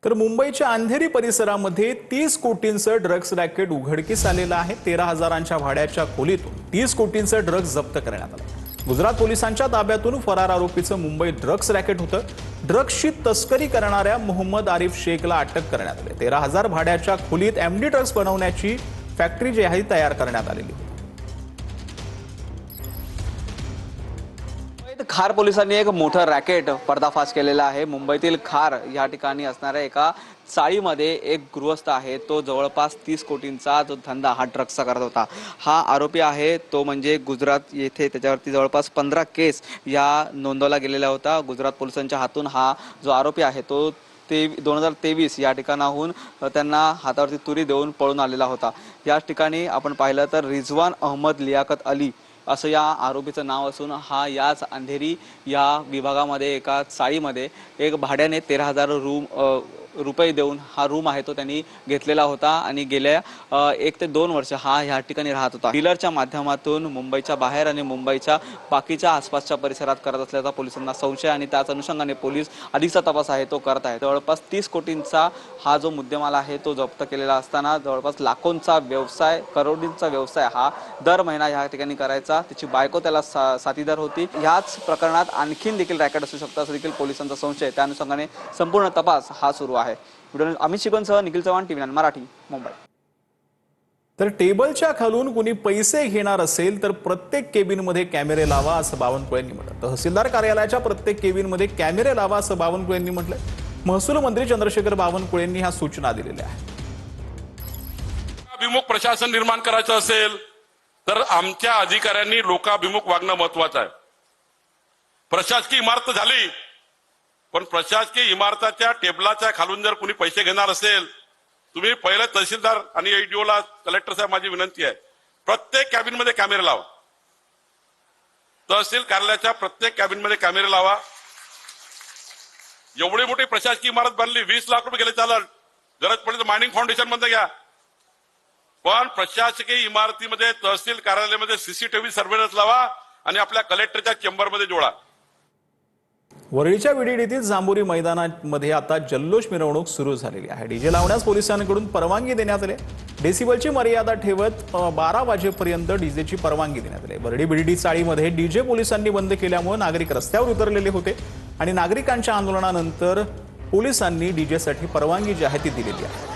तर मुंबईच्या अंधेरी परिसरामध्ये 30 कोटींचं ड्रग्ज रॅकेट उघडकीस आलेलं आहे। 13,000च्या भाड्याच्या खोलीतून 30 कोटींचं ड्रग्ज जप्त करण्यात आलं। गुजरात पोलिसांच्या ताब्यातून फरार आरोपीचं मुंबई ड्रग्ज रॅकेट होतं। ड्रग्जची तस्करी करणाऱ्या मोहम्मद आरिफ शेखला अटक करण्यात आली। 13,000 भाड्याच्या खोलीत एमडी ड्रग्ज बनवण्याची फॅक्टरी जी आहे तयार करण्यात आलेली होती। खार पोलिसांनी एक मोठा रॅकेट पर्दाफाश केलेला आहे। मुंबईतील खार या ठिकाणी असणाऱ्या एका चाळीमध्ये एक गृहस्थ आहे, तो जवळपास 30 कोटींचा जो धंदा हा ड्रग्सचा करत होता। हा आरोपी आहे तो म्हणजे गुजरात येथे त्याच्यावरती जवळपास 15 केस या नोंदवला गेलेला होता। गुजरात पोलिसांच्या हातून हा जो आरोपी आहे तो 2023 या ठिकाणाहून त्यांना हातावरती तुरी देऊन पळून आलेला होता। या ठिकाणी आपण पाहिलं तर रिजवान अहमद लियाकत अली असं या आरोपीचं नाव असून हा याच अंधेरी या विभागामध्ये एका चाळीमध्ये एक भाड्याने 13,000 रुपये देऊन हा रूम आहे तो त्यांनी घेतलेला होता आणि गेल्या 1 ते 2 वर्ष हा ह्या ठिकाणी राहत होता। डीलरच्या माध्यमातून मुंबईच्या बाहेर आणि मुंबईच्या बाकीच्या आसपासच्या परिसरात करत असल्याचा पोलिसांना संशय आणि त्याच अनुषंगाने पोलीस अधिकचा तपास आहे तो करत आहेत। जवळपास 30 कोटींचा हा जो मुद्देमाल आहे तो जप्त केलेला असताना जवळपास लाखोंचा व्यवसाय, करोडींचा व्यवसाय हा दर महिना ह्या ठिकाणी करायचा। त्याची बायको त्याला साथीदार होती। ह्याच प्रकरणात आणखीन देखील रॅकेट असू शकतं असं देखील पोलिसांचा संशय, त्या अनुषंगाने संपूर्ण तपास हा सुरू आहे। अमित शिकवणसह निखिल चव्हाण, टीव्ही 9 मराठी, मुंबई। तर टेबलच्या खालून कुणी पैसे घेणार असेल तर प्रत्येक केबिनमध्ये कॅमेरे लावा असं बावनकुळेंनी म्हटलं। तहसीलदार कार्यालयाच्या प्रत्येक केबिनमध्ये कॅमेरे लावा असं बावनकुळेंनी म्हटलंय। महसूल मंत्री चंद्रशेखर बावनकुळेंनी ह्या सूचना दिलेल्या आहेत। लोकाभिमुख प्रशासन निर्माण करायचं असेल तर आमच्या अधिकाऱ्यांनी लोकाभिमुख वागणं महत्त्वाचं आहे। प्रशासकीय इमारत झाली, पण प्रशासकीय इमारताच्या टेबलाच्या खालून जर कुणी पैसे घेणार असेल, तुम्ही पहिले तहसीलदार आणि एडीओला, कलेक्टर साहेब माझी विनंती आहे, प्रत्येक कॅबिनमध्ये कॅमेरे लावा। तहसील कार्यालयाच्या प्रत्येक कॅबिनमध्ये कॅमेरे लावा। एवढी मोठी प्रशासकीय इमारत बनली, 20 लाख रुपये गेले चालेल, गरज पडली तर मायनिंग फाउंडेशन मध्ये घ्या, पण प्रशासकीय इमारतीमध्ये तहसील कार्यालयामध्ये सीसीटीव्ही सर्व्हेलन्स लावा आणि आपल्या कलेक्टरच्या चेंबरमध्ये जोडा। वरळीच्या विडीडीतील जांभोरी मैदानामध्ये आता जल्लोष मिरवणूक सुरू झालेली आहे। डीजे लावण्यास पोलिसांकडून परवानगी देण्यात आली। डेसिबलची मर्यादा ठेवत 12 वाजेपर्यंत डीजेची परवानगी देण्यात आली। वरळी बीडीडी चाळीमध्ये डीजे पोलिसांनी बंद केल्यामुळे नागरिक रस्त्यावर उतरलेले होते आणि नागरिकांच्या आंदोलनानंतर पोलिसांनी डीजेसाठी परवानगी जी आहे ती दिलेली आहे।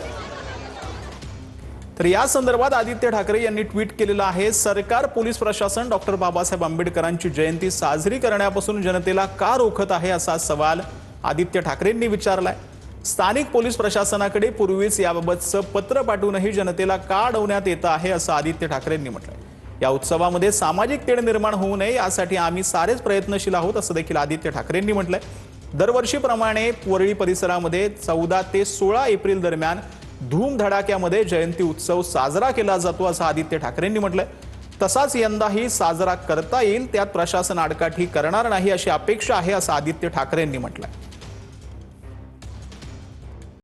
तर या संदर्भात आदित्य ठाकरे यांनी ट्विट केलेलं आहे। सरकार पोलीस प्रशासन डॉक्टर बाबासाहेब आंबेडकरांची जयंती साजरी करण्यापासून जनतेला का रोखत आहे असा सवाल आदित्य ठाकरेंनी विचारलाय। स्थानिक पोलीस प्रशासनाकडे पूर्वीच याबाबतचं पत्र पाठवूनही जनतेला का अडवण्यात येत आहे असं आदित्य ठाकरेंनी म्हटलंय। या उत्सवामध्ये सामाजिक तेढ निर्माण होऊ नये यासाठी आम्ही सारेच प्रयत्नशील आहोत असं देखील आदित्य ठाकरेंनी म्हटलंय। दरवर्षीप्रमाणे वरळी परिसरामध्ये 14 ते 16 एप्रिल दरम्यान धूमधडाक्यामध्ये जयंती उत्सव साजरा केला जातो असं आदित्य ठाकरेंनी म्हटलंय। तसाच यंदाही साजरा करता येईल, त्यात प्रशासन आडकाठी करणार नाही अशी अपेक्षा आहे असं आदित्य ठाकरेंनी म्हटलंय।